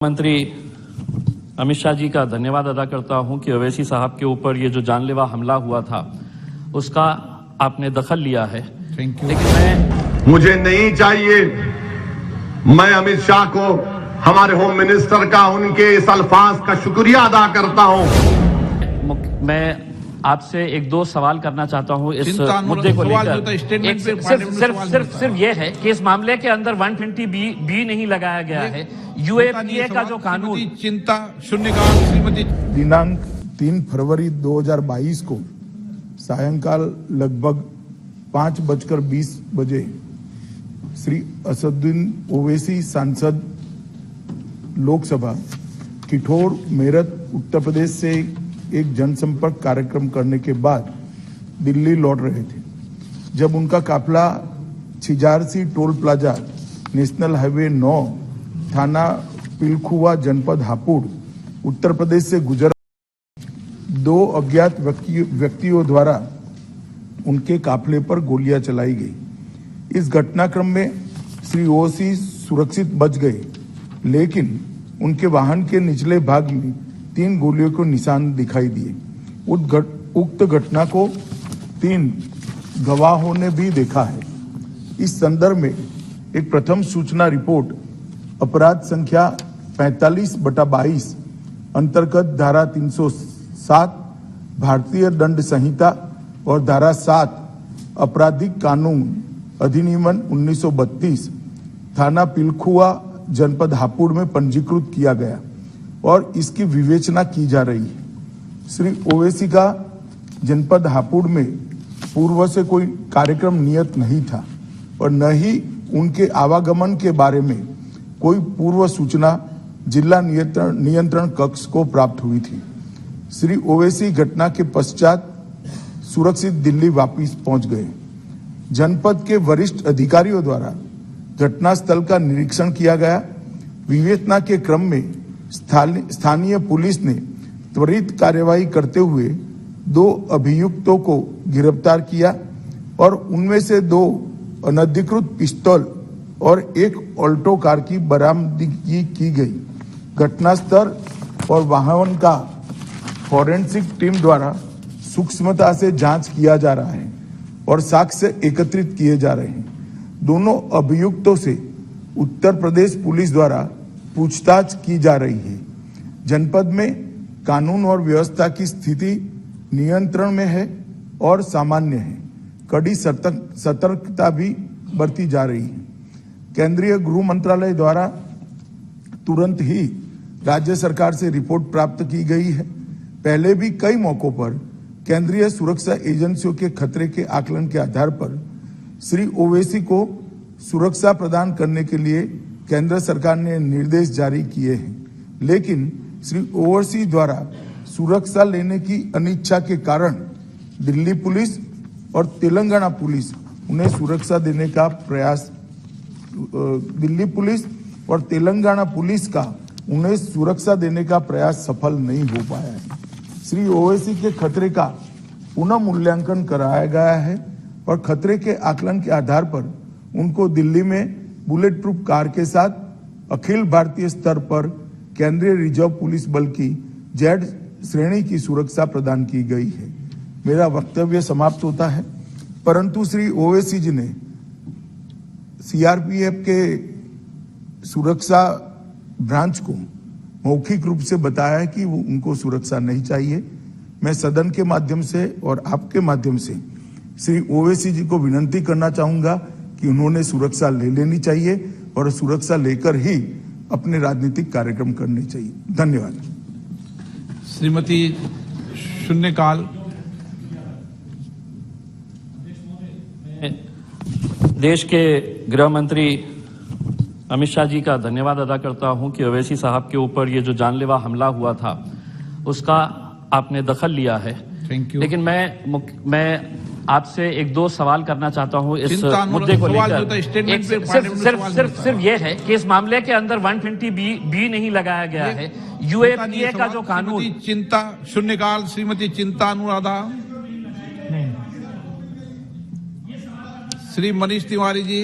मंत्री अमित शाह जी का धन्यवाद अदा करता हूं कि ओवैसी साहब के ऊपर ये जो जानलेवा हमला हुआ था उसका आपने दखल लिया है। लेकिन मुझे नहीं चाहिए। मैं अमित शाह को, हमारे होम मिनिस्टर का, उनके इस अल्फाज का शुक्रिया अदा करता हूं। मैं आपसे एक दो सवाल करना चाहता हूं इस मुद्दे को लेकर। सिर्फ ये है कि इस मामले के अंदर 120 बी नहीं लगाया गया है। यूएपीए का जो कानून चिंता शून्यकाल श्रीमती दिनांक 3 फरवरी 2022 को सायंकाल लगभग 5:20 बजे श्री असदुद्दीन ओवैसी सांसद लोकसभा किठौर मेरठ उत्तर प्रदेश से एक जनसंपर्क कार्यक्रम करने के बाद दिल्ली लौट रहे थे। जब उनका काफिला Chhijarsi toll plaza national highway 9 थाना पिलखुवा जनपद हापुड़ उत्तर प्रदेश से गुजर, दो अज्ञात व्यक्तियों द्वारा उनके काफिले पर गोलियां चलाई गई। इस घटनाक्रम में श्री ओवैसी सुरक्षित बच गए, लेकिन उनके वाहन के निचले भाग में 3 गोलियों के निशान दिखाई दिए। उक्त घटना को 3 गवाहों ने भी देखा है। इस संदर्भ में एक प्रथम सूचना रिपोर्ट अपराध संख्या 45/22 अंतर्गत धारा 307 भारतीय दंड संहिता और धारा 7 आपराधिक कानून अधिनियम 1932 थाना पिलखुवा जनपद हापुड़ में पंजीकृत किया गया और इसकी विवेचना की जा रही है। श्री ओवैसी का जनपद हापुड़ में पूर्व से कोई कार्यक्रम नियत नहीं था और न ही उनके आवागमन के बारे में कोई पूर्व सूचना जिला नियंत्रण कक्ष को प्राप्त हुई थी। श्री ओवैसी घटना के पश्चात सुरक्षित दिल्ली वापस पहुंच गए। जनपद के वरिष्ठ अधिकारियों द्वारा घटनास्थल का निरीक्षण किया गया। विवेचना के क्रम में स्थानीय पुलिस ने त्वरित कार्यवाही करते हुए 2 अभियुक्तों को गिरफ्तार किया और उनमें से 2 अनधिकृत पिस्तौल और 1 ऑल्टो कार की बरामदगी की गई। घटनास्थल और वाहन का फॉरेंसिक टीम द्वारा सूक्ष्मता से जांच किया जा रहा है और साक्ष्य एकत्रित किए जा रहे हैं। दोनों अभियुक्तों से उत्तर प्रदेश पुलिस द्वारा पूछताछ की जा रही है। जनपद में कानून और व्यवस्था की स्थिति नियंत्रण में है और सामान्य है। कड़ी सतर्कता भी बरती जा रही है। केंद्रीय गृह मंत्रालय द्वारा तुरंत ही राज्य सरकार से रिपोर्ट प्राप्त की गई है। पहले भी कई मौकों पर केंद्रीय सुरक्षा एजेंसियों के खतरे के आकलन के आधार पर श्री ओवैसी को सुरक्षा प्रदान करने के लिए केंद्र सरकार ने निर्देश जारी किए हैं, लेकिन श्री ओवैसी द्वारा सुरक्षा लेने की अनिच्छा के कारण दिल्ली पुलिस और तेलंगाना पुलिस उन्हें सुरक्षा देने का प्रयास सफल नहीं हो पाया है। श्री ओवैसी के खतरे का पुनः मूल्यांकन कराया गया है और खतरे के आकलन के आधार पर उनको दिल्ली में बुलेट प्रूफ कार के साथ अखिल भारतीय स्तर पर केंद्रीय रिजर्व पुलिस बल की जेड श्रेणी की सुरक्षा प्रदान की गई है। मेरा वक्तव्य समाप्त होता है, परंतु श्री ओवैसी जी ने सीआरपीएफ के सुरक्षा ब्रांच को मौखिक रूप से बताया है कि वो उनको सुरक्षा नहीं चाहिए। मैं सदन के माध्यम से और आपके माध्यम से श्री ओवैसी जी को विनती करना चाहूंगा कि उन्होंने सुरक्षा ले लेनी चाहिए और सुरक्षा लेकर ही अपने राजनीतिक कार्यक्रम करने चाहिए। धन्यवाद। श्रीमती शून्यकाल। देश के गृह मंत्री अमित शाह जी का धन्यवाद अदा करता हूं कि ओवैसी साहब के ऊपर ये जो जानलेवा हमला हुआ था उसका आपने दखल लिया है। लेकिन मैं आपसे एक दो सवाल करना चाहता हूं इस मुद्दे को लेकर। सिर्फ ये है कि इस मामले के अंदर 120 बी नहीं लगाया गया है। यूएपीए का जो कानून चिंता शून्यकाल श्रीमती चिंता अनुराधा। श्री मनीष तिवारी जी।